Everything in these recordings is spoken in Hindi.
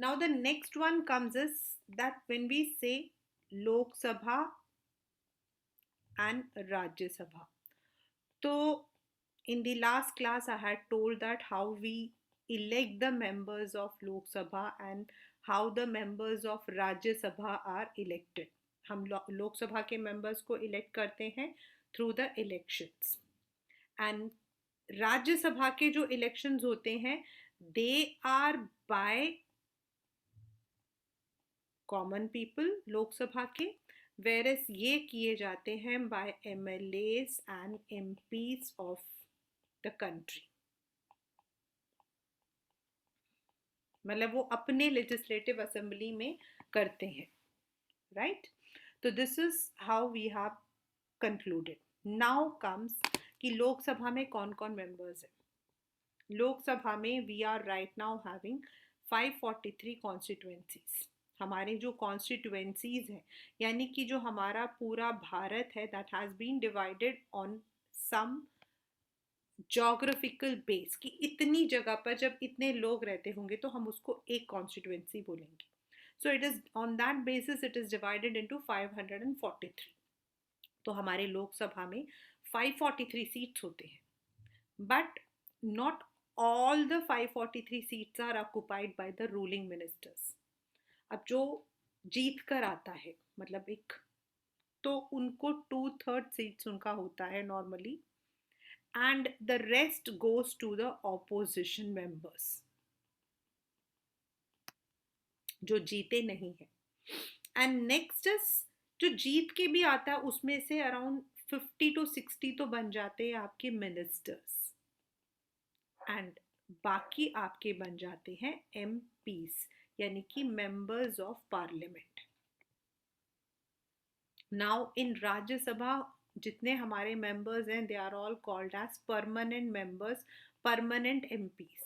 Now the next one comes is that when we say Lok Sabha and Rajya Sabha. So in the last class I had told that how we elect the members of Lok Sabha and how the members of Rajya Sabha are elected. हम लोक सभा के मेंबर्स को इलेक्ट करते हैं through the elections, and Rajya Sabha के जो इलेक्शंस होते हैं they are by common people Lok Sabha के, वेरस ये किए जाते हैं by MLAs and MPs of the country. मतलब वो अपने लेजिस्लेटिव असेंबली में करते हैं, राइट. तो this is how we have concluded. Now comes कि लोकसभा में कौन कौन मेंबर्स हैं. लोकसभा में we are right now having 543 constituencies. हमारे जो कॉन्स्टिट्यूएंसीज हैं यानी कि जो हमारा पूरा भारत है that has been divided on some geographical base, कि इतनी जगह पर जब इतने लोग रहते होंगे तो हम उसको एक कॉन्स्टिट्यूएंसी बोलेंगे. So it is on that basis it is divided into 543. तो हमारे लोकसभा में 543 सीट्स होते हैं, but not all the 543 seats are occupied by the ruling ministers. अब जो जीत कर आता है मतलब एक, तो उनको 2/3 सीट्स उनका होता है normally, and the rest goes to the opposition members जो जीते नहीं है. एंड नेक्स्ट इज जो जीत के भी आता है उसमें से अराउंड 50 to 60 तो बन जाते हैं आपके मिनिस्टर्स, एंड बाकी आपके बन जाते हैं MPs यानी कि members of parliament. Now in Rajya Sabha जितने हमारे मेंबर्स हैं they are all called as permanent members, permanent MPs,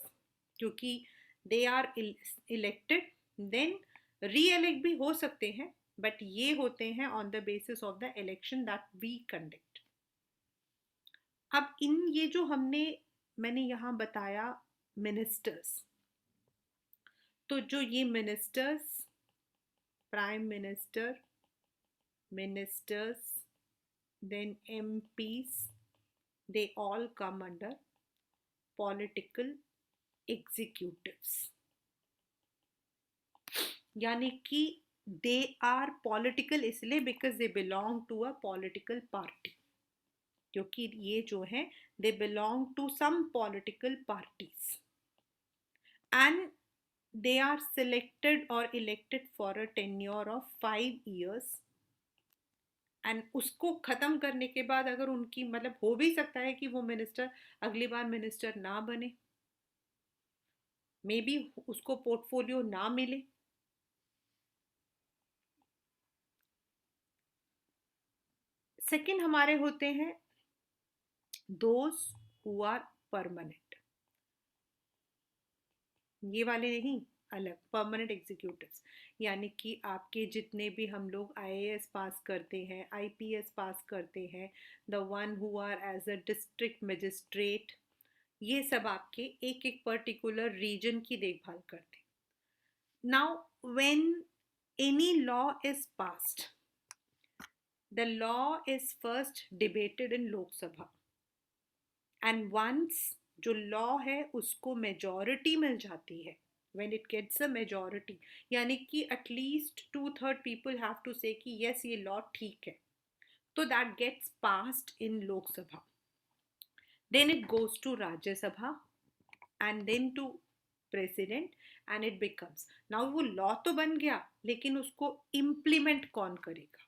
क्योंकि they are elected, then re-elect भी हो सकते हैं, बट ये होते हैं on the basis of the election that we conduct. अब इन ये जो मैंने यहाँ बताया मिनिस्टर्स, तो जो ये ministers, prime minister, ministers, then MPs, they all come under political executives. यानी कि they are political इसलिए because they belong to a political party, क्योंकि ये जो है they belong to some political parties and they are selected or elected for a tenure of 5 years. And उसको ख़त्म करने के बाद अगर उनकी मतलब हो भी सकता है कि वो मिनिस्टर अगली बार मिनिस्टर ना बने, मे बी उसको पोर्टफोलियो ना मिले. सेकंड हमारे होते हैं दोज हु आर परमानेंट, ये वाले नहीं, अलग परमानेंट एग्जीक्यूटिव्स, यानी कि आपके जितने भी हम लोग IAS पास करते हैं, IPS पास करते हैं, the one who are as a district magistrate, ये सब आपके एक एक पर्टिकुलर रीजन की देखभाल करते हैं. Now when any law is passed, the law is first debated in Lok Sabha, and once जो लॉ है उसको मेजॉरिटी मिल जाती है, when it gets a majority, यानी कि at least 2/3 people have to say कि yes ये लॉ ठीक है, तो that gets passed in Lok Sabha, then it goes to Rajya Sabha and then to president and it becomes, now वो लॉ तो बन गया लेकिन उसको इम्प्लीमेंट कौन करेगा,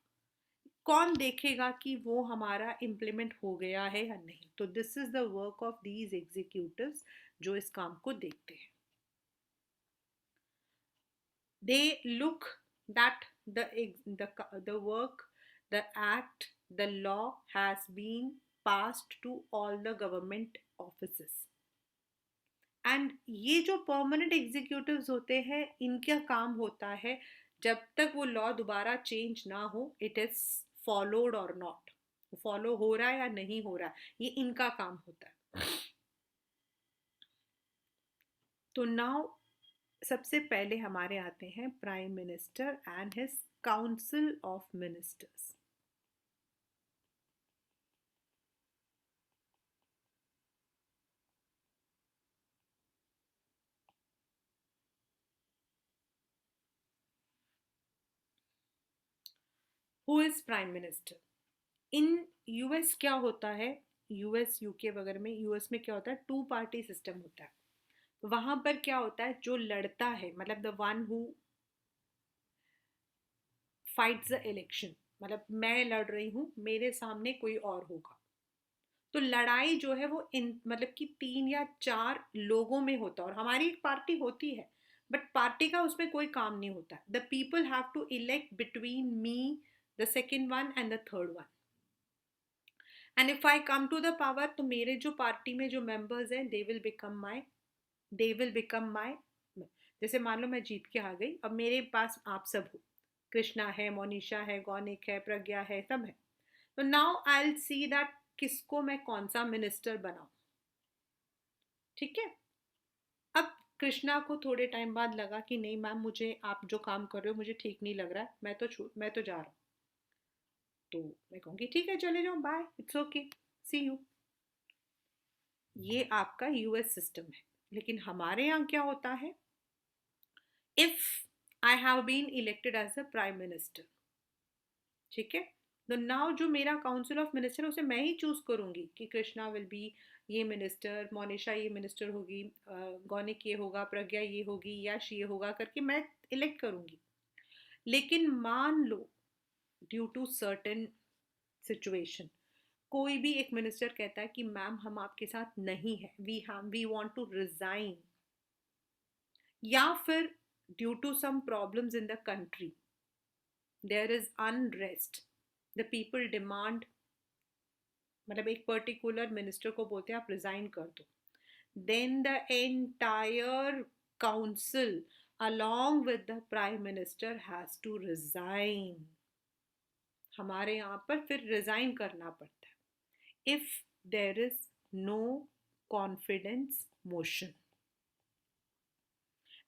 कौन देखेगा कि वो हमारा इम्प्लीमेंट हो गया है या नहीं. तो this is the work of these executives जो इस काम को देखते हैं. They look that the work, the act, the law has been passed to all the government offices. And ये जो परमानेंट एग्जीक्यूटिव्स होते हैं इनका काम होता है जब तक वो लॉ दोबारा चेंज ना हो, इट इज फॉलोड और नॉट, फॉलो हो रहा है या नहीं हो रहा, ये इनका काम होता है. तो नाउ सबसे पहले हमारे आते हैं prime minister and his council of ministers. Who is prime minister in US? क्या होता है यूएस यूके वगैरह में, यूएस में क्या होता है, टू पार्टी सिस्टम होता है. वहां पर क्या होता है, जो लड़ता है मतलब the one who fights the election, मतलब मैं लड़ रही हूँ, मेरे सामने कोई और होगा, तो लड़ाई जो है वो इन मतलब कि 3 या 4 लोगों में होता है. और हमारी एक पार्टी होती है, बट पार्टी का उसमें कोई काम नहीं होता. The people have to elect between me, the second one and the third one. And if I come to the power, तो मेरे जो पार्टी में जो मेंबर्स हैं दे विल बिकम माई. जैसे मान लो मैं जीत के आ गई, अब मेरे पास आप सब हो, कृष्णा है, मोनिशा है, गौनिक है, प्रज्ञा है, सब है. तो now I will see that किसको मैं कौन सा मिनिस्टर बनाऊं. ठीक है. अब कृष्णा को थोड़े टाइम बाद लगा कि नहीं मैम, मुझे आप जो काम कर रहे हो मुझे ठीक नहीं लग रहा है, मैं तो जा रहा हूँ. तो मैं कहूँगी ठीक है, चले जाओ, bye, it's okay, see you. ये आपका यूएस सिस्टम है. लेकिन हमारे यहाँ क्या होता है, if I have been elected as a prime minister, ठीक है, तो नाउ जो मेरा काउंसिल ऑफ मिनिस्टर है उसे मैं ही चूज करूंगी कि कृष्णा विल बी ये मिनिस्टर, मोनिशा ये मिनिस्टर होगी, गौनिक ये होगा, प्रज्ञा ये होगी, यश ये होगा, करके मैं इलेक्ट करूंगी. लेकिन मान लो ड्यू टू सर्टेन सिचुएशन कोई भी एक मिनिस्टर कहता है कि मैम हम आपके साथ नहीं है, वी वांट टू रिजाइन, या फिर due to some problems in the country, there is unrest, the people demand, मतलब एक पर्टिकुलर मिनिस्टर को बोलते हैं आप रिजाइन कर दो, then the entire council along with the prime minister has to resign. हमारे यहाँ पर फिर रिजाइन करना पड़ता है if there is no confidence motion.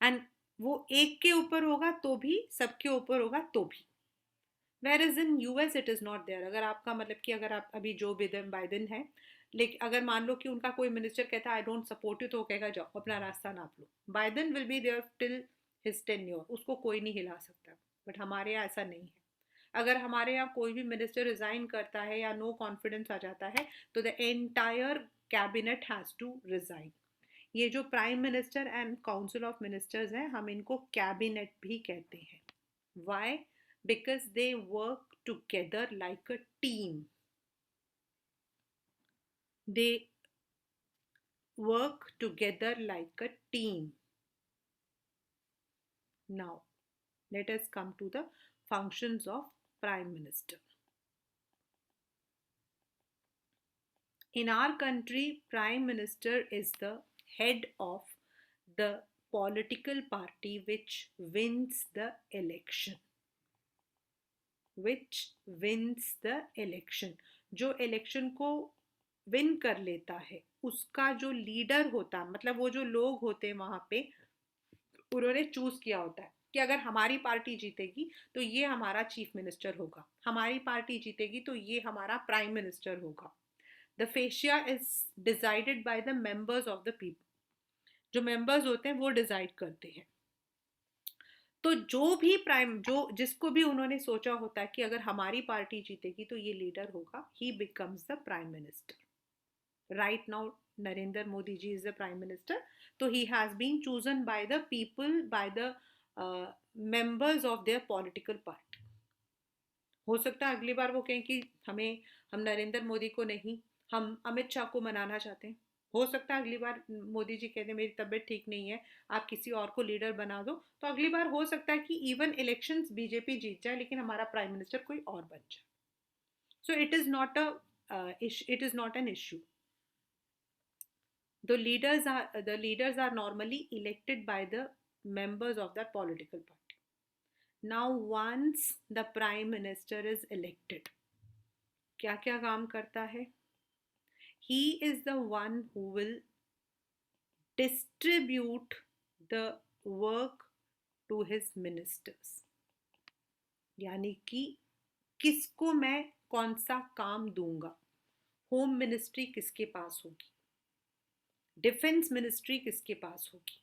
And वो एक के ऊपर होगा तो भी, सबके ऊपर होगा तो भी. Where is in US it is not there. अगर आपका मतलब कि अगर आप अभी जो बिदेन बाइडेन है, लेकिन अगर मान लो कि उनका कोई मिनिस्टर कहता है आई डोंट सपोर्ट यू, तो वो कहेगा जाओ अपना रास्ता नाप लो. Biden will be there till his tenure, उसको कोई नहीं हिला सकता. बट हमारे यहाँ ऐसा नहीं है. अगर हमारे यहाँ कोई भी मिनिस्टर रिजाइन करता है या नो कॉन्फिडेंस आ जाता है, तो the entire cabinet has to resign. ये जो prime minister and council of ministers हैं, हम इनको कैबिनेट भी कहते हैं. Why? Because they work together like a team. They work together like a team. Now, let us come to the functions of Prime Minister. In our country, Prime Minister is the head of the political party which wins the election. Which wins the election. जो election को विन कर लेता है, उसका जो लीडर होता है, मतलब वो जो लोग होते हैं वहां पे, उन्होंने चूज किया होता है कि अगर हमारी पार्टी जीतेगी तो ये हमारा चीफ मिनिस्टर होगा, हमारी पार्टी जीतेगी तो ये हमारा प्राइम मिनिस्टर होगा. The fascia is decided by the members of the people. जो मेंबर्स होते हैं वो डिसाइड करते हैं. तो जो भी प्राइम जो जिसको भी उन्होंने सोचा होता है कि अगर हमारी पार्टी जीतेगी तो ये लीडर होगा, ही becomes the prime minister. right now Narendra Modi ji is the prime minister, so he has been chosen by the people, by the members of their political party. हो सकता है अगली बार वो कहें कि हम नरेंद्र मोदी को नहीं, हम अमित शाह को मनाना चाहते हैं. हो सकता है अगली बार मोदी जी कहते हैं मेरी तबीयत ठीक नहीं है, आप किसी और को लीडर बना दो, तो अगली बार हो सकता है कि इवन इलेक्शंस बीजेपी जीत जाए लेकिन हमारा प्राइम मिनिस्टर कोई और बन जाए. So it is not an issue. The leaders are normally elected by the members of that political party. Now, once the prime minister is elected, क्या क्या काम करता है? He is the one who will distribute the work to his ministers, यानी कि किसको मैं कौन सा काम दूंगा। होम मिनिस्ट्री किसके पास होगी, डिफेंस मिनिस्ट्री किसके पास होगी,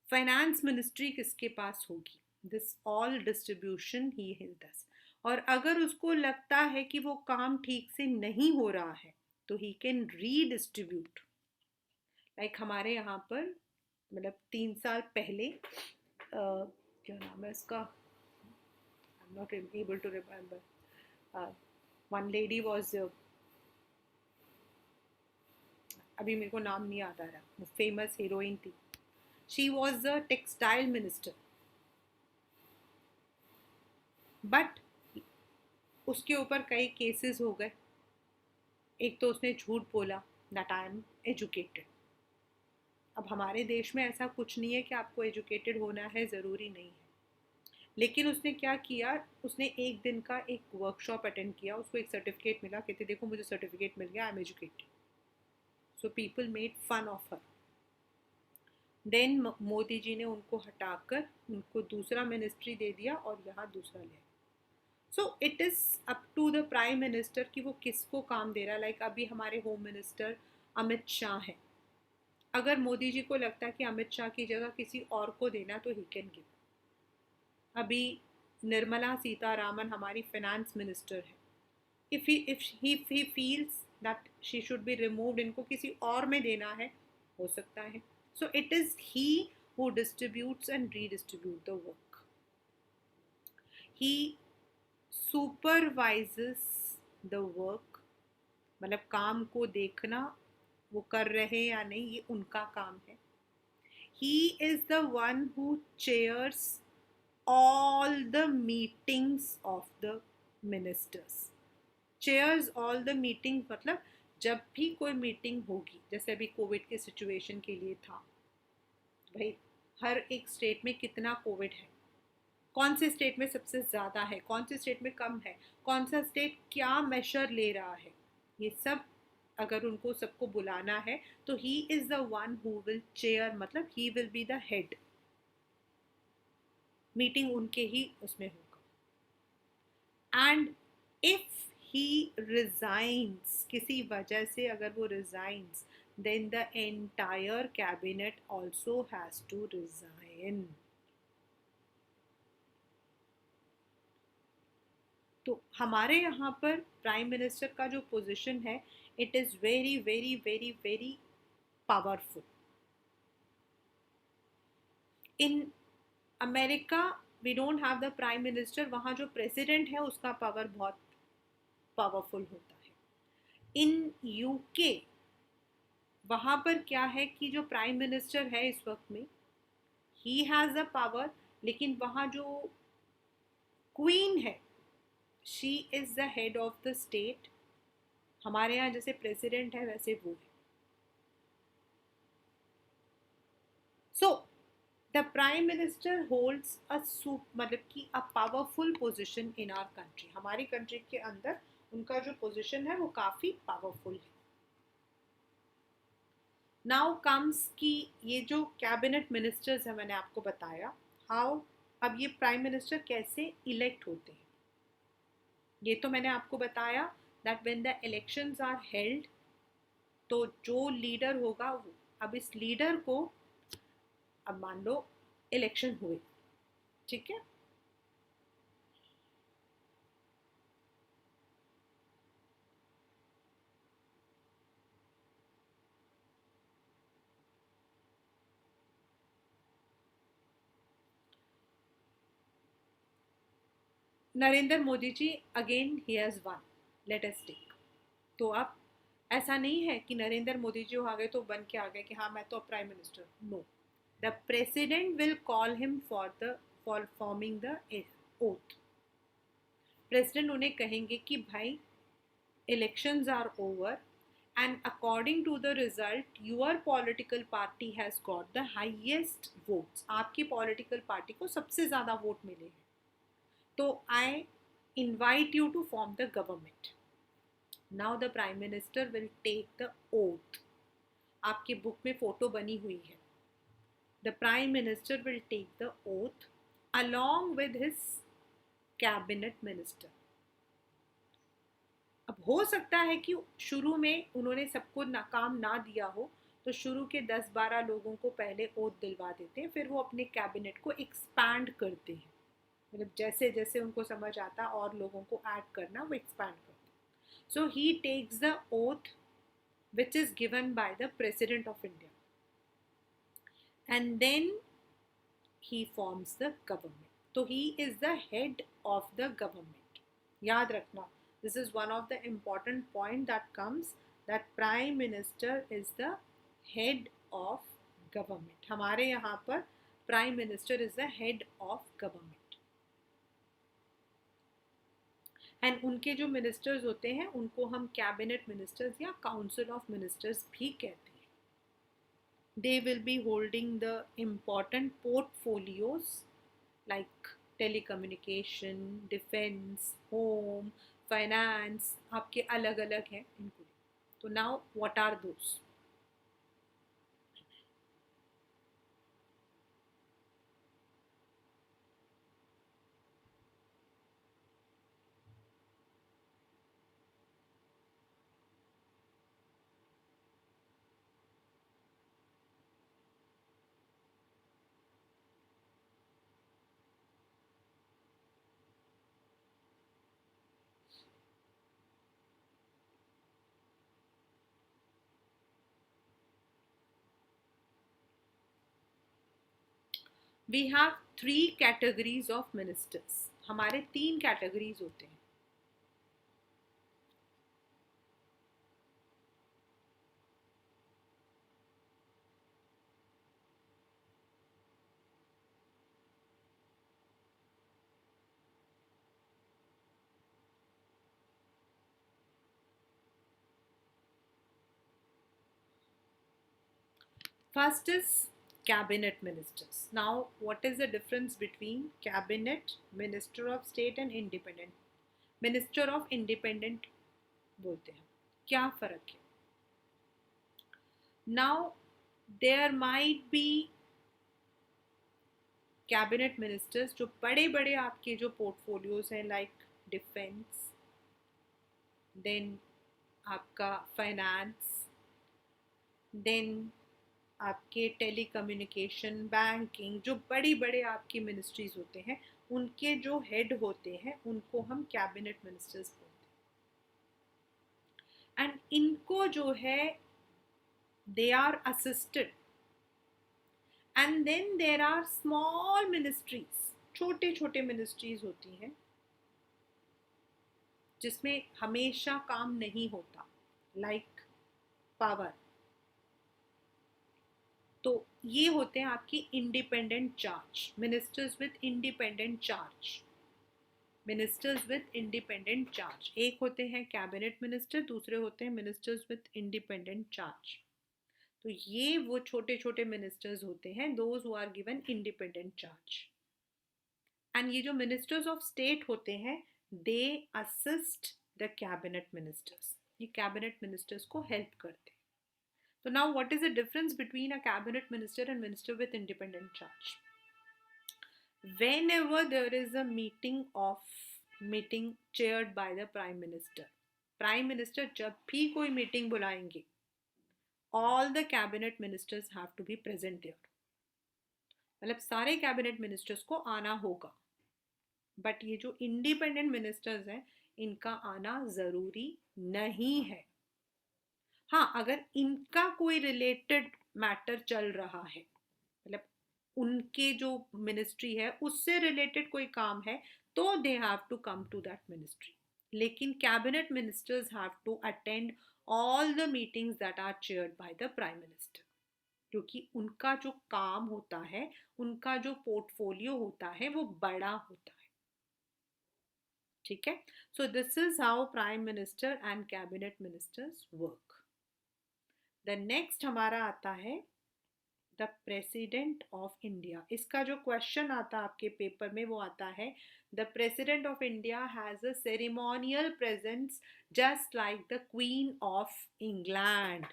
फाइनेंस मिनिस्ट्री किसके पास होगी। This all distribution he does. और अगर उसको लगता है कि वो काम ठीक से नहीं हो रहा है तो ही कैन रीडिस्ट्रीब्यूट। लाइक हमारे यहाँ पर मतलब 3 साल पहले क्या नाम है इसका, I am not able to remember, one lady was, अभी मेरे को नाम नहीं याद आ रहा, वो फेमस हीरोइन थी, she was a textile minister, but उसके ऊपर कई केसेस हो गए। एक तो उसने झूठ बोला दैट आई एम एजुकेटेड। अब हमारे देश में ऐसा कुछ नहीं है कि आपको एजुकेटेड होना है, ज़रूरी नहीं है। लेकिन उसने क्या किया, उसने एक दिन का एक वर्कशॉप अटेंड किया, उसको एक सर्टिफिकेट मिला, कहते देखो मुझे सर्टिफिकेट मिल गया, I am educated. So people made fun of her. Then Modi ji ने उनको हटाकर उनको दूसरा मिनिस्ट्री दे दिया और यहाँ दूसरा ले। So it is up to the prime minister कि वो किसको काम दे रहा है। लाइक अभी हमारे होम मिनिस्टर अमित शाह हैं, अगर मोदी जी को लगता है कि अमित शाह की जगह किसी और को देना तो ही कैन गिव। अभी निर्मला सीतारामन हमारी फाइनेंस मिनिस्टर है, if he feels that she should be removed, इनको किसी और में देना है, हो सकता है। So it is he who distributes and redistribute the work. He supervises the work, मतलब काम को देखना वो कर रहे या नहीं ये उनका काम है। He is the one who chairs all the meetings of the ministers. Chairs all the meeting मतलब जब भी कोई मीटिंग होगी, जैसे अभी कोविड के सिचुएशन के लिए था, भाई हर एक स्टेट में कितना कोविड है, कौन से स्टेट में सबसे ज़्यादा है, कौन से स्टेट में कम है, कौन सा स्टेट क्या मेशर ले रहा है, ये सब अगर उनको सबको बुलाना है तो he is the one who will chair, मतलब he will be the head. Meeting उनके ही उसमें होगा। एंड इफ he resigns, किसी वजह से अगर वो resigns, then the entire cabinet also has to resign. तो हमारे यहाँ पर प्राइम मिनिस्टर का जो पोजीशन है, it is very very very very powerful. In America we don't have the prime minister, वहाँ जो प्रेसिडेंट है उसका पावर बहुत पावरफुल होता है। इन यूके वहाँ पर क्या है कि जो प्राइम मिनिस्टर है इस वक्त में, ही हैज़ द पावर, लेकिन वहाँ जो क्वीन है, she is the head of the state. हमारे यहाँ जैसे प्रेसिडेंट है वैसे वो है। So the prime minister holds a मतलब कि a powerful position in our country. हमारी कंट्री के अंदर उनका जो पोजिशन है वो काफ़ी पावरफुल है। नाउ कम्स कि ये जो कैबिनेट मिनिस्टर्स है, मैंने आपको बताया हाउ, अब ये प्राइम मिनिस्टर कैसे इलेक्ट होते हैं, ये तो मैंने आपको बताया that when the elections are held तो जो लीडर होगा वो, अब इस लीडर को, अब मान लो इलेक्शन हुए, ठीक है, Narendra Modi ji again he has won, let us take. तो अब ऐसा नहीं है कि नरेंद्र मोदी जी आ गए तो बन के आ गए कि हाँ मैं तो prime minister, no, the president will call him for forming the oath. President उन्हें कहेंगे कि भाई elections are over and according to the result your political party has got the highest votes, आपकी political party को सबसे ज़्यादा वोट मिले हैं, तो I invite you to form the government. Now the prime minister will take the oath, आपके बुक में फ़ोटो बनी हुई है, The Prime Minister will take the oath along with his cabinet minister. अब हो सकता है कि शुरू में उन्होंने सबको काम ना दिया हो, तो शुरू के 10-12 लोगों को पहले ओथ दिलवा देते हैं, फिर वो अपने कैबिनेट को एक्सपैंड करते हैं, मतलब जैसे जैसे उनको समझ आता और लोगों को ऐड करना वो एक्सपैंड करते हैं. So he takes the oath which is given by the President of India, and then he forms the government. So he is the head of the government. याद रखना, this is one of the important point that comes, that Prime Minister is the head of government. हमारे यहाँ पर Prime Minister is the head of government. And उनके जो मिनिस्टर्स होते हैं उनको हम कैबिनेट मिनिस्टर्स या काउंसिल ऑफ मिनिस्टर्स भी कहते हैं. They will be holding the important portfolios like telecommunication, defense, home, finance. आपके अलग अलग हैं इनको. तो now what are those? We have 3 categories of ministers. हमारे 3 categories होते हैं. First is cabinet ministers. Now, what is the difference between cabinet, minister of state and independent? Minister of independent बोलते हैं. क्या फर्क है? Now, there might be cabinet ministers जो बड़े बड़े आपके जो portfolios हैं, like defense, then आपका finance, then आपके टेलीकम्युनिकेशन, बैंकिंग, जो बड़ी बड़े आपकी मिनिस्ट्रीज होते हैं उनके जो हेड होते हैं उनको हम कैबिनेट मिनिस्टर्स बोलते हैं. एंड इनको जो है they are assisted. And then there are small ministries, छोटे छोटे मिनिस्ट्रीज होती हैं जिसमें हमेशा काम नहीं होता, लाइक पावर. तो ये होते हैं आपकी independent charge, ministers with independent charge. Ministers with independent charge, एक होते हैं कैबिनेट मिनिस्टर, दूसरे होते हैं मिनिस्टर्स विद इंडिपेंडेंट चार्ज. तो ये वो छोटे छोटे मिनिस्टर्स होते हैं, those who are given independent charge. And ये जो मिनिस्टर्स ऑफ स्टेट होते हैं they assist the cabinet ministers, ये कैबिनेट मिनिस्टर्स को हेल्प करते हैं. So now what is the difference between a cabinet minister and minister with independent charge? Whenever there is a meeting chaired by the prime minister जब भी कोई मीटिंग बुलाएंगे, all the cabinet ministers have to be present there. मतलब सारे कैबिनेट मिनिस्टर्स को आना होगा. बट ये जो इंडिपेंडेंट मिनिस्टर्स हैं इनका आना जरूरी नहीं है. हाँ, अगर इनका कोई रिलेटेड मैटर चल रहा है, मतलब उनके जो मिनिस्ट्री है उससे रिलेटेड कोई काम है, तो they have to come to that ministry. लेकिन cabinet ministers have to attend all the meetings that are chaired by the prime minister, क्योंकि उनका जो काम होता है, उनका जो पोर्टफोलियो होता है वो बड़ा होता है. ठीक है. So this is how prime minister and cabinet ministers work. The next हमारा आता है द प्रेसिडेंट ऑफ इंडिया. इसका जो क्वेश्चन आता है आपके पेपर में वो आता है, the president of India has a ceremonial presence just like the queen of England.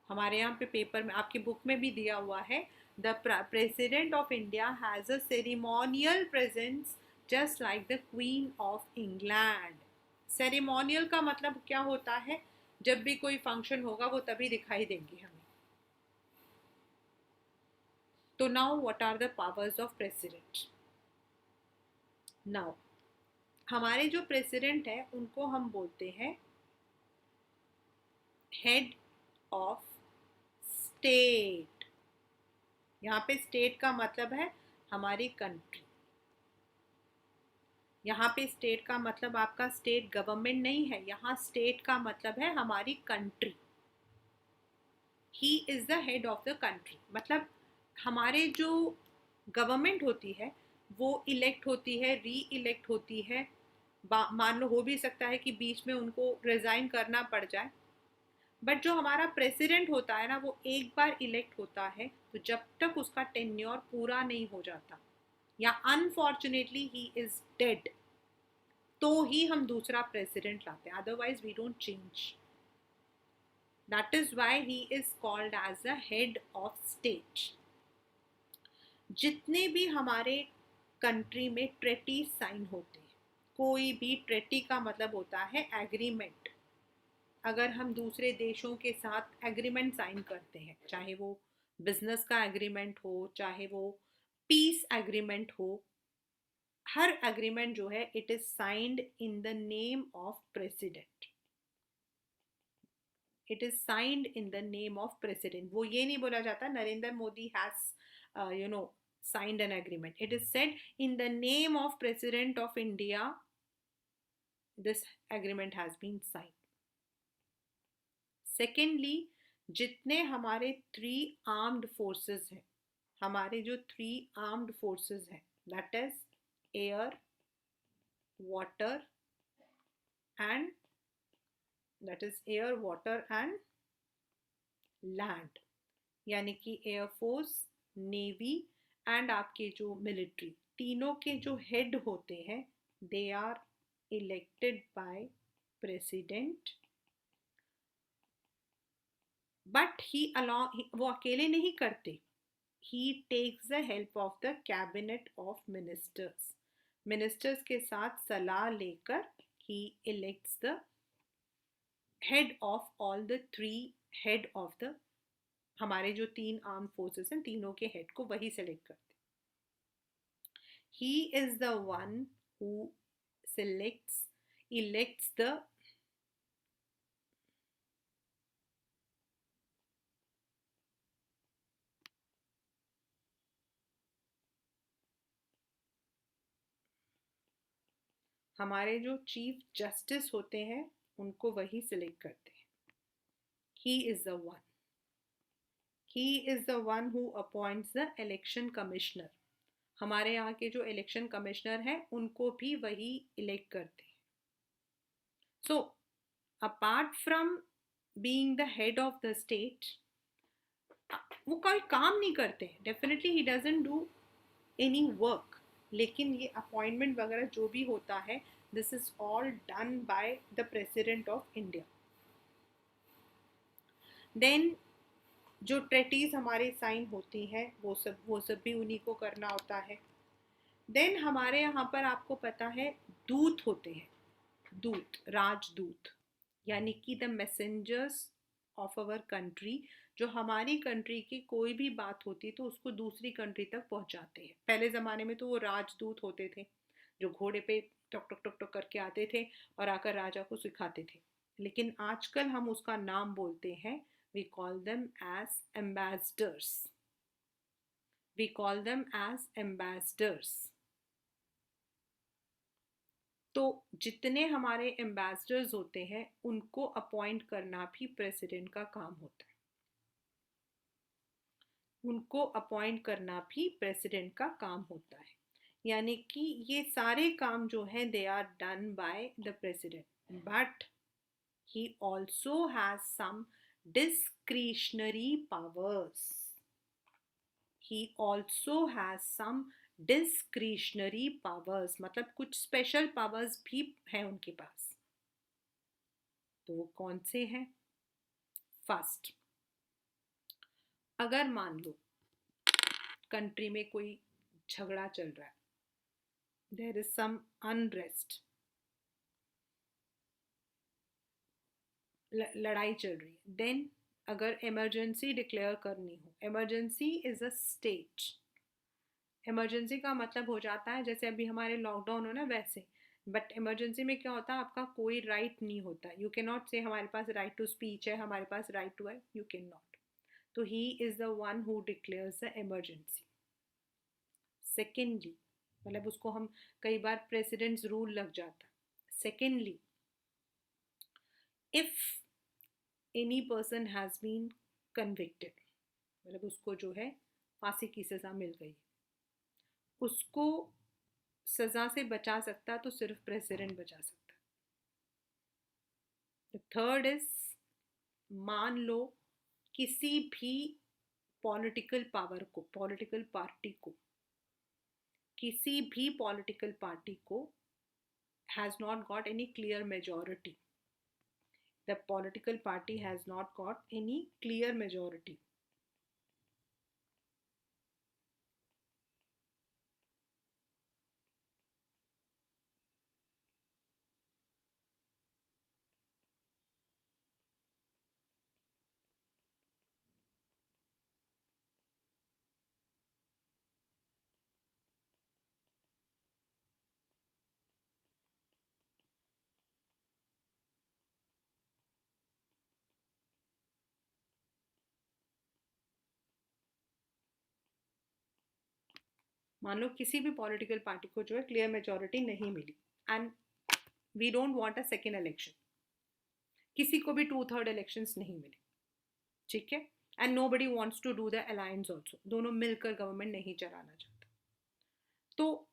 हमारे यहाँ पे पेपर में, आपकी बुक में भी दिया हुआ है, the president of India has a ceremonial presence just like the queen of England. Ceremonial का मतलब क्या होता है? जब भी कोई फंक्शन होगा वो तभी दिखाई देंगे हमें। तो now what are the powers of president? Now हमारे जो प्रेसिडेंट है उनको हम बोलते हैं हेड ऑफ स्टेट। यहाँ पे स्टेट का मतलब है हमारी कंट्री। यहाँ पे स्टेट का मतलब आपका स्टेट गवर्नमेंट नहीं है, यहाँ स्टेट का मतलब है हमारी country. He is the head of the country, मतलब हमारे जो गवर्नमेंट होती है वो इलेक्ट होती है, री इलेक्ट होती है। मान लो हो भी सकता है कि बीच में उनको रिजाइन करना पड़ जाए, बट जो हमारा प्रेसिडेंट होता है ना वो एक बार इलेक्ट होता है, तो जब तक उसका टेन्योर पूरा नहीं हो जाता या अनफॉर्चुनेटली ही इज डेड, तो ही हम दूसरा प्रेसिडेंट लाते हैं, otherwise we don't change. That is why he is called as the head of state. जितने भी हमारे कंट्री में ट्रेटी साइन होते हैं, कोई भी ट्रेटी का मतलब होता है एग्रीमेंट। अगर हम दूसरे देशों के साथ एग्रीमेंट साइन करते हैं, चाहे वो बिजनेस का एग्रीमेंट हो, चाहे वो पीस एग्रीमेंट हो, हर एग्रीमेंट जो है it is signed in the name of president. It is signed in the name of president. वो ये नहीं बोला जाता Narendra Modi has signed an agreement. It is said in the name of President of India, this agreement has been signed. Secondly, जितने हमारे थ्री आर्म्ड फोर्सेस हैं, हमारे जो थ्री आर्म्ड फोर्सेस हैं, that is air, water and land, यानी कि एयरफोर्स, नेवी एंड आपके जो मिलिट्री, तीनों के जो हेड होते हैं they are elected by president. But he along, वो अकेले नहीं करते, he takes the help of the cabinet of ministers. Ministers के साथ सलाह लेकर he elects the head of all the three, head of the, हमारे जो तीन आर्म फोर्सेस हैं तीनों के हेड को वही सेलेक्ट करते। He is the one who elects the, हमारे जो चीफ जस्टिस होते हैं उनको वही सिलेक्ट करते हैं। He is the one. He is the one who appoints the election commissioner. हमारे यहाँ के जो इलेक्शन कमिश्नर हैं उनको भी वही इलेक्ट करते हैं। So apart from being the head of the state, वो कोई काम नहीं करते हैं, definitely he doesn't do any work, लेकिन ये अपॉइंटमेंट वगैरह जो भी होता है this is all done by the president of India. Then जो ट्रेटीज हमारे साइन होती हैं वो सब भी उन्हीं को करना होता है। देन हमारे यहाँ पर आपको पता है दूत होते हैं, दूत, राजदूत, यानी कि the messengers of our country, जो हमारी कंट्री की कोई भी बात होती तो उसको दूसरी कंट्री तक पहुंचाते हैं। पहले ज़माने में तो वो राजदूत होते थे जो घोड़े पे टक टक टक टक करके आते थे और आकर राजा को सिखाते थे, लेकिन आजकल हम उसका नाम बोलते हैं, we call them as ambassadors. We call them as ambassadors. तो जितने हमारे एम्बेसडर्स होते हैं उनको अपॉइंट करना भी प्रेसिडेंट का काम होता है। उनको अपॉइंट करना भी प्रेसिडेंट का काम होता है, यानी कि ये सारे काम जो हैं they are done by the president, but he also has some discretionary powers. He also has some discretionary powers, मतलब कुछ स्पेशल पावर्स भी हैं उनके पास। तो वो कौन से हैं? फर्स्ट, अगर मान लो कंट्री में कोई झगड़ा चल रहा है, देयर इज सम अनरेस्ट, लड़ाई चल रही है, देन अगर इमरजेंसी डिक्लेयर करनी हो, emergency is a state, emergency का मतलब हो जाता है जैसे अभी हमारे लॉकडाउन हो ना वैसे, बट इमरजेंसी में क्या होता है, आपका कोई राइट नहीं होता, यू कैन नॉट से हमारे पास राइट टू स्पीच है, हमारे पास राइट टू है, यू कैन नॉट। तो he is the one who declares the emergency. Secondly, मतलब उसको हम कई बार प्रेसिडेंट्स रूल लग जाता है। Secondly, if any person has been convicted, मतलब उसको जो है फांसी की सजा मिल गई, उसको सजा से बचा सकता तो सिर्फ प्रेसिडेंट बचा सकता। थर्ड इज, मान लो किसी भी पॉलिटिकल पावर को, पॉलिटिकल पार्टी को, किसी भी पॉलिटिकल पार्टी को has not got any clear majority, the political party has not got any clear majority, मान लो किसी भी पॉलिटिकल पार्टी को जो है क्लियर मेजोरिटी नहीं मिली, and we don't want a second election, किसी को भी टू थर्ड इलेक्शंस नहीं मिले, ठीक है, and nobody wants to do the alliance also, दोनों मिलकर गवर्नमेंट नहीं चलाना चाहता, तो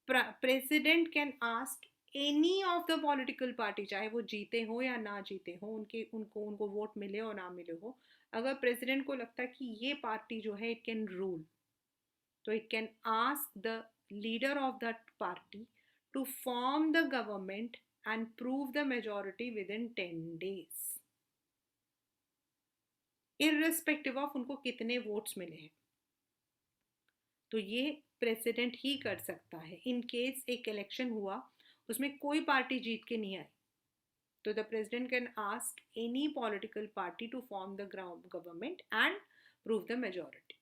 president can ask any of the political party, चाहे वो जीते हो या ना जीते हो, उनके उनको उनको वोट मिले और ना मिले हो, अगर प्रेसिडेंट को लगता है कि ये पार्टी जो है इट कैन रूल, तो it can ask the leader of that party to form the government and prove the majority within 10 days, irrespective of उनको कितने वोट्स मिले हैं। तो ये प्रेसिडेंट ही कर सकता है। इन केस एक इलेक्शन हुआ, उसमें कोई पार्टी जीत के नहीं आई, तो the president can ask any political party to form the government and prove the majority.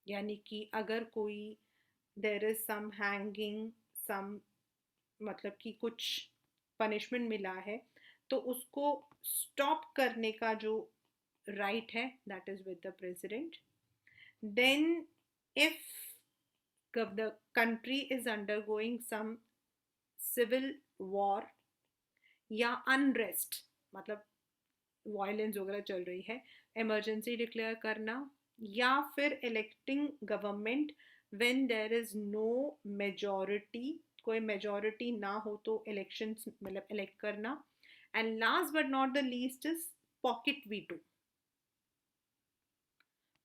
यानी कि अगर कोई देर इज सम हैंगिंग सम, मतलब कि कुछ पनिशमेंट मिला है, तो उसको स्टॉप करने का जो राइट है that is with the president. Then if the country is undergoing some civil war या अनरेस्ट, मतलब वायलेंस वगैरह चल रही है, इमरजेंसी डिक्लेयर करना, या फिर electing government when there is no majority, कोई मेजॉरिटी ना हो तो इलेक्शंस मतलब इलेक्ट करना, and last but not the least is pocket veto.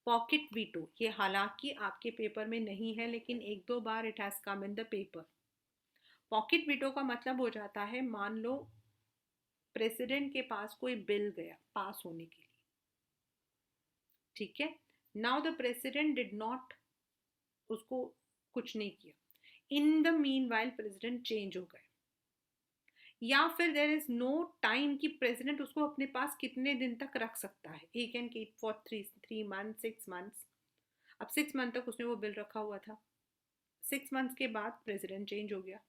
Pocket veto ये हालांकि आपके पेपर में नहीं है, लेकिन एक दो बार it has come in the paper. Pocket veto का मतलब हो जाता है, मान लो प्रेसिडेंट के पास कोई बिल गया पास होने के लिए, ठीक है, now the president did not, उसको कुछ नहीं किया, in the mean while president change हो गए, या फिर देर इज नो टाइम कि प्रेसिडेंट उसको अपने पास कितने दिन तक रख सकता है, he can keep for 3 month 6 months. अब 6 मंथ तक उसने वो बिल रखा हुआ था, 6 मंथ्स के बाद प्रेसिडेंट चेंज हो गया,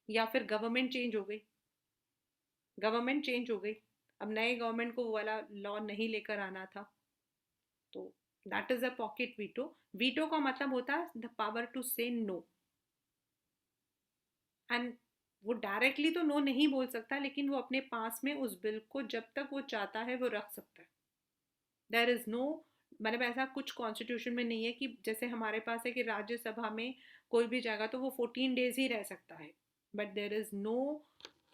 या फिर गवर्नमेंट चेंज हो गई, गवर्नमेंट चेंज हो गई, अब नए गवर्नमेंट को वो वाला लॉ नहीं लेकर आना था, तो that is a pocket veto. Veto का मतलब होता है द पावर टू से नो, एंड वो डायरेक्टली तो नो नहीं बोल सकता, लेकिन वो अपने पास में उस बिल को जब तक वो चाहता है वो रख सकता है। देयर इज नो, मतलब ऐसा कुछ कॉन्स्टिट्यूशन में नहीं है कि जैसे हमारे पास है कि राज्यसभा में कोई भी जाएगा तो वो 14 डेज ही रह सकता है, but there is no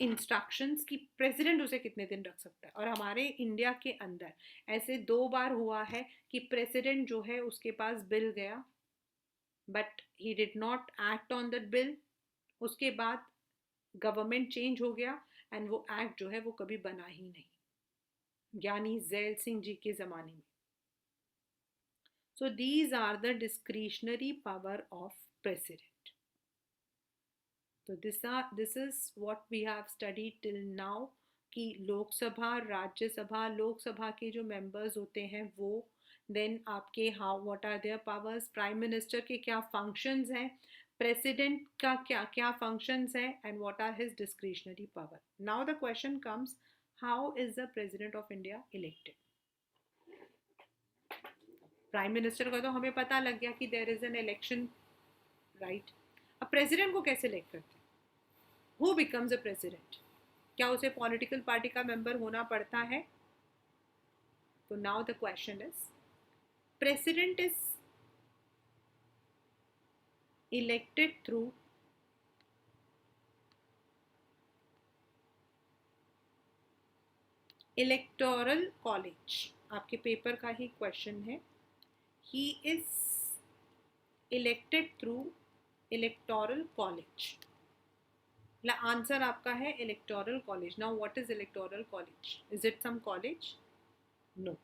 instructions कि प्रेसिडेंट उसे कितने दिन रख सकता है। और हमारे इंडिया के अंदर ऐसे 2 बार हुआ है कि प्रेसिडेंट जो है उसके पास बिल गया, but he did not act on that bill, उसके बाद गवर्नमेंट चेंज हो गया, एंड वो एक्ट जो है वो कभी बना ही नहीं, ज्ञानी जैल सिंह जी के ज़माने में। So these are the discretionary power of president. So this is what we have studied till now कि लोकसभा राज्यसभा लोकसभा के जो मेंबर्स होते हैं वो देन आपके how what are their powers prime minister के क्या फंक्शंस हैं प्रेसिडेंट का क्या क्या फंक्शंस हैं and what are his discretionary power now the question comes how is the president of India elected prime minister का तो हमें पता लग गया कि there is an election right अब प्रेसिडेंट को कैसे इलेक्ट करते हैं हु बिकम्स अ प्रेसिडेंट क्या उसे पॉलिटिकल पार्टी का मेंबर होना पड़ता है तो now the question is president is elected through electoral college आपके पेपर का ही क्वेश्चन है he is elected through electoral college answer आपका है electoral college now what is electoral college is it some college no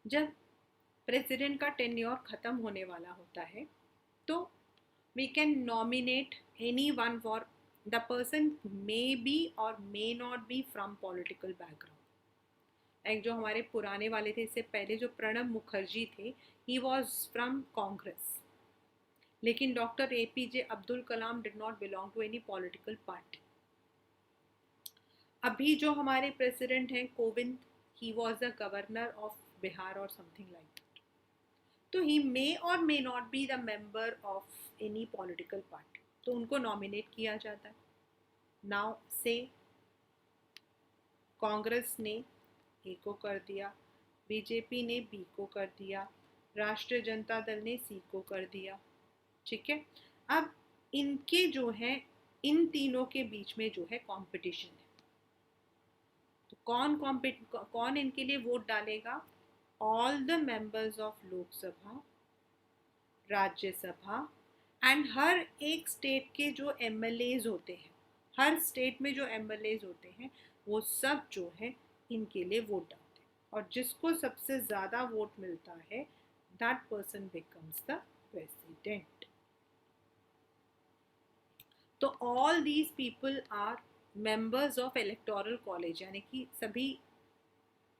जब प्रेसिडेंट का टेन्योर ख़त्म होने वाला होता है तो we can nominate anyone for the person may be और may not be from political background एक जो हमारे पुराने वाले थे इससे पहले जो प्रणब मुखर्जी थे ही वॉज फ्रॉम कांग्रेस लेकिन doctor APJ Abdul Kalam did not belong to any political party अभी जो हमारे प्रेसिडेंट हैं Kovind he was the governor of Bihar और समथिंग लाइक दैट तो he may or may not be the member of any political party तो उनको नॉमिनेट किया जाता है नाउ से कांग्रेस ने ए को कर दिया बीजेपी ने बी को कर दिया राष्ट्रीय जनता दल ने सी को कर दिया ठीक है अब इनके जो है इन तीनों के बीच में जो है कंपटीशन है तो कौन इनके लिए वोट डालेगा all the members of Lok Sabha Rajya Sabha and हर एक स्टेट के जो MLAs होते हैं हर स्टेट में जो MLAs होते हैं वो सब जो है इनके लिए वोट डालते हैं और जिसको सबसे ज़्यादा वोट मिलता है that person becomes the president तो all these people are members of electoral college यानी कि सभी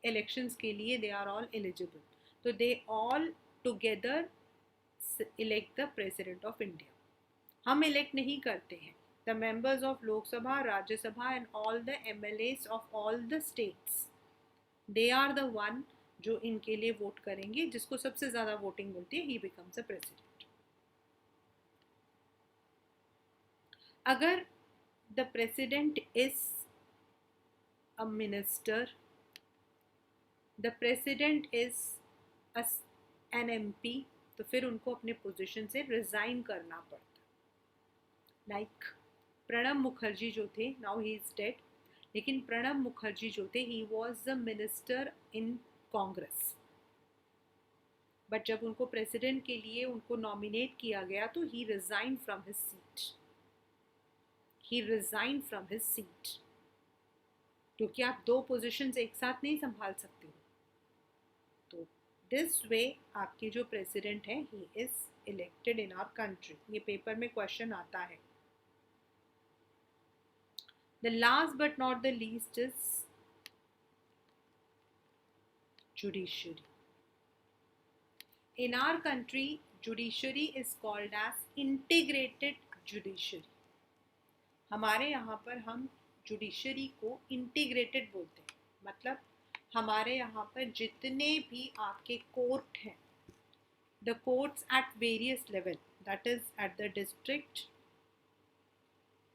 इलेक्शंस के लिए दे आर ऑल एलिजिबल तो they all together elect the president of India हम इलेक्ट नहीं करते हैं the members of Lok Sabha Rajya Sabha and all the MLAs of all the states they are the one जो इनके लिए वोट करेंगे जिसको सबसे ज़्यादा वोटिंग मिलती है ही बिकम्स अ प्रेसिडेंट अगर the president is a minister the president is an MP तो फिर उनको अपने पोजीशन से रिजाइन करना पड़ता लाइक प्रणब मुखर्जी जो थे नाउ ही इज डेड लेकिन प्रणब मुखर्जी जो थे ही was the minister in Congress but जब उनको प्रेसिडेंट के लिए उनको नॉमिनेट किया गया तो ही रिजाइन फ्रॉम हिज सीट क्योंकि आप दो पोजीशंस एक साथ नहीं संभाल सकते हो तो दिस वे आपके जो प्रेसिडेंट हैं he is elected in our country ये पेपर में क्वेश्चन आता है the last but not the least is judiciary in our country judiciary is called as integrated judiciary हमारे यहाँ पर हम जुडिशरी को इंटीग्रेटेड बोलते हैं मतलब हमारे यहाँ पर जितने भी आपके कोर्ट हैं the courts at various level that is at the district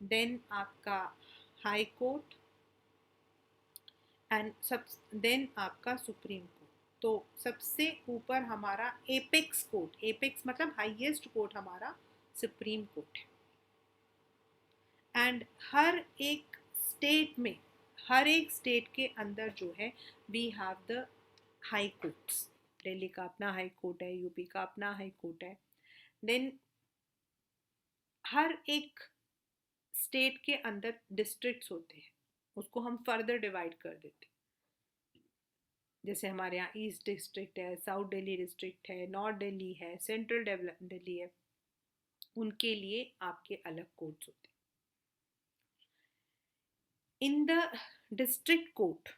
then आपका हाई कोर्ट एंड सब देन आपका सुप्रीम कोर्ट तो सबसे ऊपर हमारा एपेक्स कोर्ट एपेक्स मतलब हाईएस्ट कोर्ट हमारा सुप्रीम कोर्ट है एंड हर एक स्टेट में, हर एक स्टेट के अंदर जो है we have the high courts. Delhi का अपना हाई कोर्ट है, यूपी का अपना हाई कोर्ट है. देन हर एक स्टेट के अंदर डिस्ट्रिक्ट्स होते हैं, उसको हम फर्दर डिवाइड कर देते हैं. जैसे हमारे यहाँ ईस्ट डिस्ट्रिक्ट है, साउथ दिल्ली डिस्ट्रिक्ट है, नॉर्थ दिल्ली है, सेंट्रल दिल्ली है. उनके लिए आपके अलग कोर्ट्स होते हैं. इन द डिस्ट्रिक्ट कोर्ट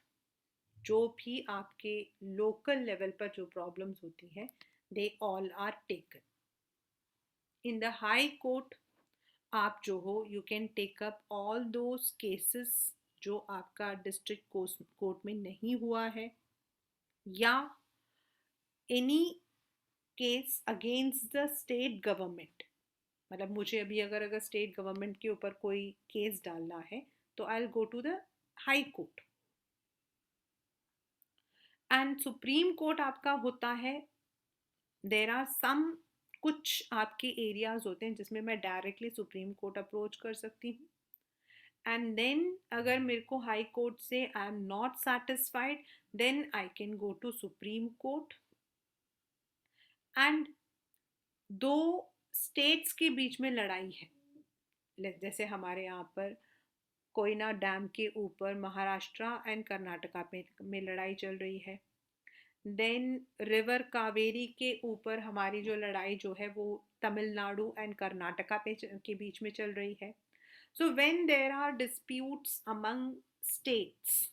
जो भी आपके लोकल लेवल पर जो प्रॉब्लम्स होती हैं, they all are taken. In the high court आप जो हो, you can take up all those cases जो आपका डिस्ट्रिक्ट कोर्ट में नहीं हुआ है, या any case against the state government. मतलब मुझे अभी अगर स्टेट गवर्नमेंट के ऊपर कोई केस डालना है तो I will go to the high court. And supreme court आपका होता है, देर आर सम, कुछ आपके एरियाज होते हैं जिसमें मैं डायरेक्टली सुप्रीम कोर्ट अप्रोच कर सकती हूँ. एंड देन अगर मेरे को हाई कोर्ट से I am not satisfied, then I can go to supreme court. And दो स्टेट्स के बीच में लड़ाई है, जैसे हमारे यहाँ पर कोयना डैम के ऊपर महाराष्ट्र एंड कर्नाटका में लड़ाई चल रही है. देन रिवर कावेरी के ऊपर हमारी जो लड़ाई जो है वो तमिलनाडु एंड कर्नाटका के बीच में चल रही है. So when there are disputes among states,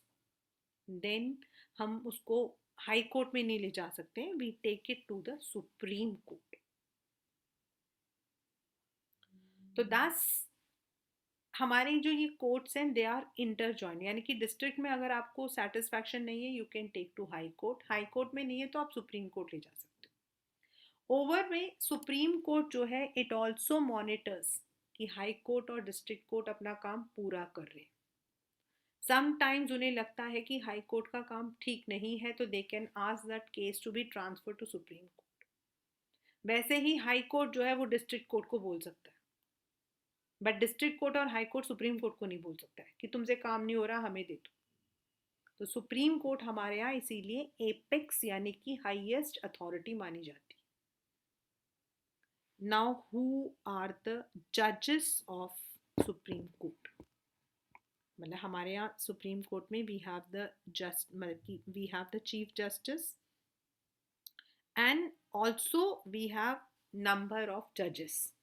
then हम उसको हाई कोर्ट में नहीं ले जा सकते, we take it to the supreme court. तो दस हमारे जो ये कोर्ट्स हैं दे आर इंटर जॉइंट, यानी कि डिस्ट्रिक्ट में अगर आपको सेटिस्फैक्शन नहीं है, you can take to high court. High court में नहीं है तो आप सुप्रीम कोर्ट ले जा सकते हो. ओवर में सुप्रीम कोर्ट जो है इट ऑल्सो मॉनिटर्स कि हाई कोर्ट और डिस्ट्रिक्ट कोर्ट अपना काम पूरा कर रहे हैं. समटाइम्स उन्हें लगता है कि हाई कोर्ट का काम ठीक नहीं है तो they can ask that case to be transfer to supreme court. वैसे ही हाई कोर्ट जो है वो डिस्ट्रिक्ट कोर्ट को बोल सकता है, बट डिस्ट्रिक्ट कोर्ट और हाई कोर्ट सुप्रीम कोर्ट को नहीं बोल सकता है कि तुमसे काम नहीं हो रहा, हमें दे दो. तो सुप्रीम कोर्ट हमारे यहाँ इसीलिए एपेक्स यानी कि हाईएस्ट अथॉरिटी मानी जाती है. नाउ हु आर द जजेस ऑफ सुप्रीम कोर्ट. मतलब हमारे यहाँ सुप्रीम कोर्ट में we have the we have the chief justice and also we have number of जजेस.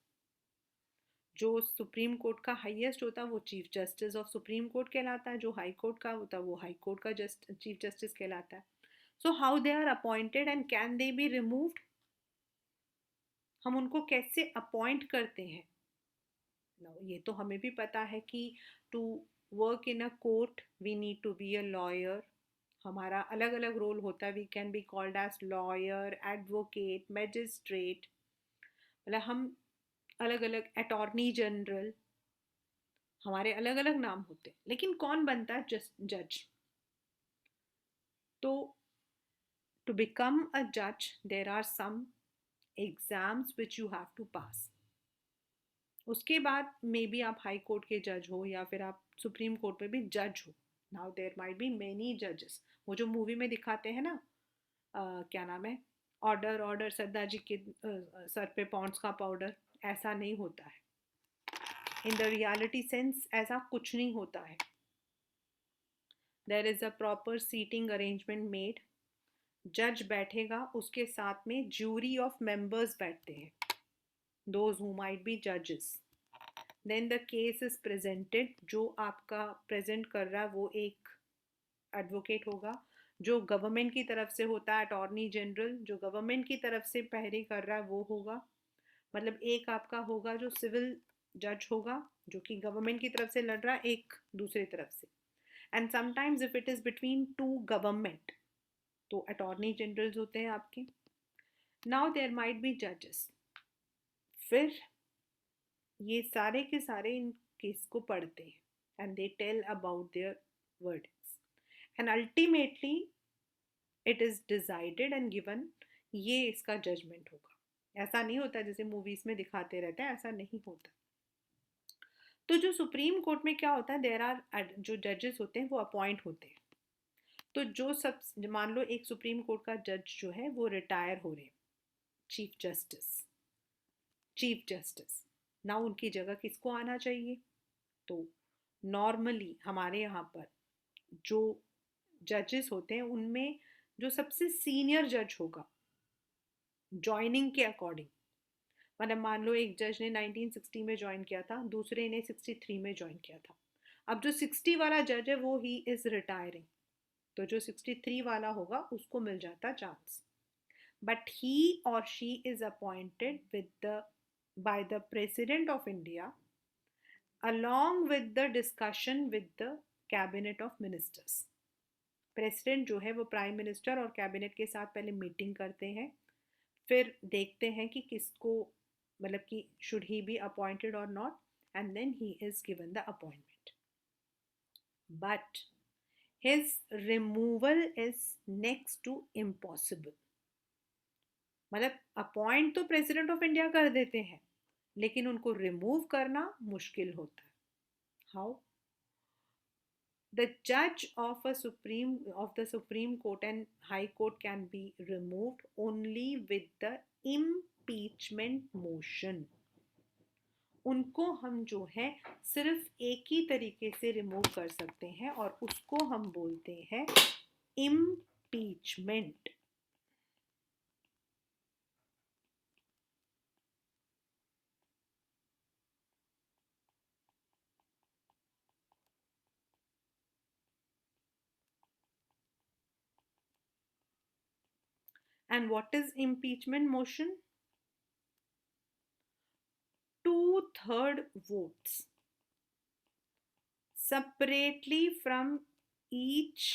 जो सुप्रीम कोर्ट का हाईएस्ट होता है वो chief justice of supreme court कहलाता है, जो हाई कोर्ट का होता है वो हाई कोर्ट का चीफ जस्टिस कहलाता है. So how they are appointed and can they be removed, हम उनको कैसे अपॉइंट करते हैं. ये तो हमें भी पता है कि to work in a court we need to be a lawyer. हमारा अलग अलग रोल होता है, we can be called as lawyer, advocate, magistrate. मतलब हम अलग अलग, अटॉर्नी जनरल, हमारे अलग अलग नाम होते हैं. लेकिन कौन बनता है जज. तो टू बिकम अ जज there are some exams which you have to pass. उसके बाद मे बी आप हाई कोर्ट के जज हो या फिर आप सुप्रीम कोर्ट में भी जज हो. Now there might be many जजेस. वो जो मूवी में दिखाते हैं ना, क्या नाम है, ऑर्डर ऑर्डर सरदार जी के सर पे पॉन्ड्स का पाउडर, ऐसा नहीं होता है. इन द रियलिटी सेंस ऐसा कुछ नहीं होता है. There is a proper seating arrangement made. जज बैठेगा, उसके साथ में ज्यूरी ऑफ मेंबर्स बैठते हैं, दोज हु माइट बी जजेस. Then the case is presented. जो आपका प्रेजेंट कर रहा है वो एक एडवोकेट होगा, जो गवर्नमेंट की तरफ से होता है अटॉर्नी जनरल, जो गवर्नमेंट की तरफ से पहरे कर रहा है वो होगा. मतलब एक आपका होगा जो सिविल जज होगा जो कि गवर्नमेंट की तरफ से लड़ रहा है, एक दूसरी तरफ से. And sometimes if it is between two government तो अटॉर्नी जनरल्स होते हैं आपके. नाउ देयर माइट बी जजेस. फिर ये सारे के सारे इन केस को पढ़ते हैं and they tell about their verdicts and ultimately it is decided and given. ये इसका जजमेंट होगा. ऐसा नहीं होता जैसे मूवीज में दिखाते रहते हैं, ऐसा नहीं होता. तो जो सुप्रीम कोर्ट में क्या होता है, देयर आर जो जजेस होते हैं वो अपॉइंट होते हैं। तो जो सब, मान लो एक सुप्रीम कोर्ट का जज जो है वो रिटायर हो रहे हैं, चीफ जस्टिस, चीफ जस्टिस, ना उनकी जगह किसको आना चाहिए? तो नॉर्मली हमारे यहाँ पर जो जजेस होते हैं उनमें जो सबसे सीनियर जज होगा ज्वाइनिंग के अकॉर्डिंग, मतलब मान लो एक जज ने 1960 में ज्वाइन किया था, दूसरे ने 63 में ज्वाइन किया था। अब जो 60 वाला जज है वो ही इज रिटायरिंग, तो जो 63 वाला होगा उसको मिल जाता चांस। बट ही और she is appointed with the by the president of India along with the discussion with the cabinet of ministers। President जो है वो प्राइम मिनिस्टर और कैबिनेट के साथ पहले मीटिंग करते हैं, फिर देखते हैं कि किसको, मतलब कि शुड ही बी अपॉइंटेड और not, and then he is given the appointment. But his removal is next to impossible. मतलब अपॉइंट तो प्रेसिडेंट ऑफ इंडिया कर देते हैं, लेकिन उनको रिमूव करना मुश्किल होता है। How? The judge of the Supreme Court and High Court can be removed only with the impeachment motion। उनको हम जो है सिर्फ एक ही तरीके से रिमूव कर सकते हैं और उसको हम बोलते हैं impeachment। And what is impeachment motion? 2/3 votes separately from each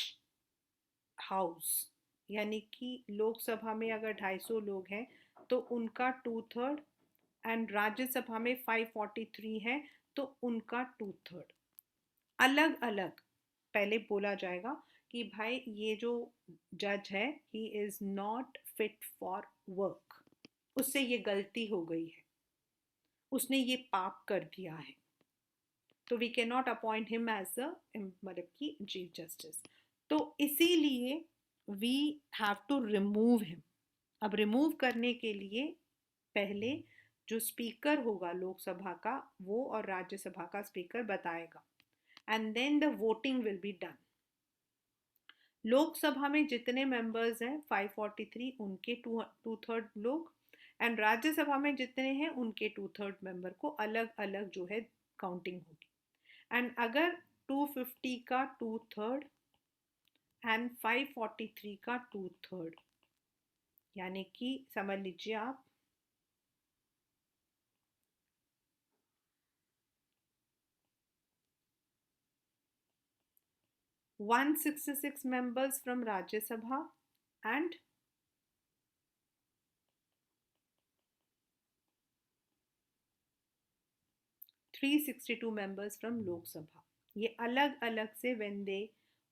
house, यानी कि लोकसभा में अगर 250 लोग हैं तो उनका 2/3, एंड राज्यसभा में 543 है तो उनका 2/3। अलग अलग पहले बोला जाएगा कि भाई ये जो जज है he is not fit for work, उससे ये गलती हो गई है, उसने ये पाप कर दिया है, तो we can not appoint him as a, मतलब कि चीफ जस्टिस। तो इसीलिए we have to remove him. अब रिमूव करने के लिए पहले जो स्पीकर होगा लोकसभा का वो और राज्यसभा का स्पीकर बताएगा, and then the voting will be done. Lok Sabha में जितने मेंबर्स हैं 543, उनके 2/3 लोग, एंड राज्यसभा में जितने हैं उनके 2/3 मेंबर को अलग अलग जो है काउंटिंग होगी। एंड अगर 250 का 2/3 एंड 543 का 2/3, यानी कि समझ लीजिए आप 166 members from Rajya Sabha and 362 members from Lok Sabha। ये अलग अलग से when they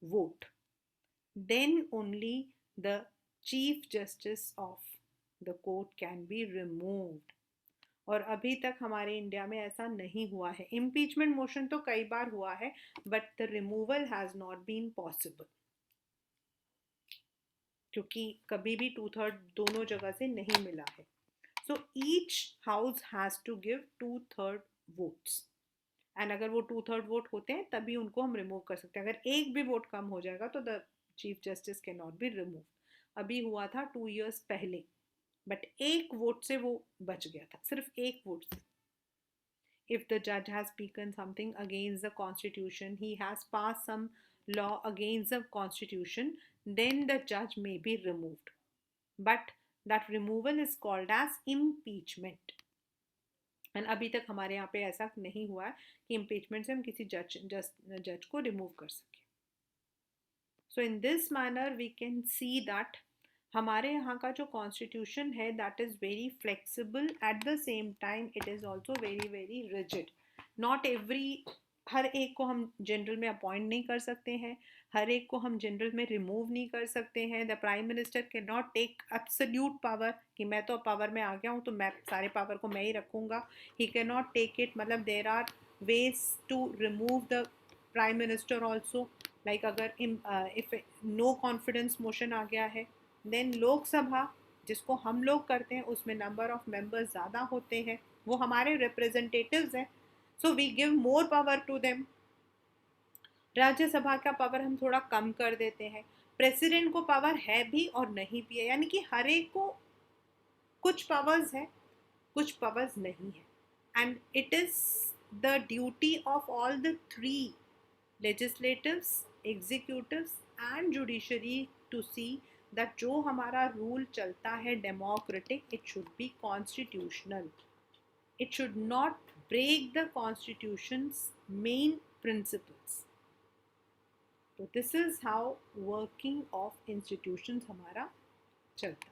vote, then only the chief justice of the court can be removed। और अभी तक हमारे इंडिया में ऐसा नहीं हुआ है। इम्पीचमेंट मोशन तो कई बार हुआ है, but the removal has not been possible, क्योंकि कभी भी 2/3 दोनों जगह से नहीं मिला है। So each house has to give 2/3 votes, and अगर वो 2/3 वोट होते हैं तभी उनको हम रिमूव कर सकते हैं। अगर एक भी वोट कम हो जाएगा तो the chief justice can not be remove. अभी हुआ था 2 years पहले, बट एक वोट से वो बच गया था, सिर्फ एक वोट से। If the judge has spoken something against the constitution, he has passed some law against the constitution, then the judge may be removed, but that removal is called as impeachment। And अभी तक हमारे यहाँ पे ऐसा नहीं हुआ है कि इम्पीचमेंट से हम किसी जज को रिमूव कर सकें। So in this manner we can see that हमारे यहाँ का जो कॉन्स्टिट्यूशन है that is very flexible, at the same time it is also very very rigid. Not every, हर एक को हम जनरल में अपॉइंट नहीं कर सकते हैं, हर एक को हम जनरल में रिमूव नहीं कर सकते हैं। The prime minister can not take absolute power कि मैं तो पावर में आ गया हूँ तो मैं सारे पावर को मैं ही रखूँगा। He can not take it, मतलब there are ways to remove the prime minister also. Like अगर if no confidence motion आ गया है, then लोकसभा जिसको हम लोग करते हैं उसमें नंबर ऑफ मेंबर्स ज़्यादा होते हैं, वो हमारे रिप्रेजेंटेटिव्स हैं, so we give more power to them. Rajya Sabha का पावर हम थोड़ा कम कर देते हैं। प्रेसिडेंट को पावर है भी और नहीं भी है, यानी कि हर एक को कुछ पावर्स है, कुछ पावर्स नहीं है। And it is the duty of all the three, legislatives, executives and judiciary, to see that जो हमारा रूल चलता है democratic, it should be constitutional, it should not break the constitution's main principles. तो this is how working of institutions हमारा चलता है।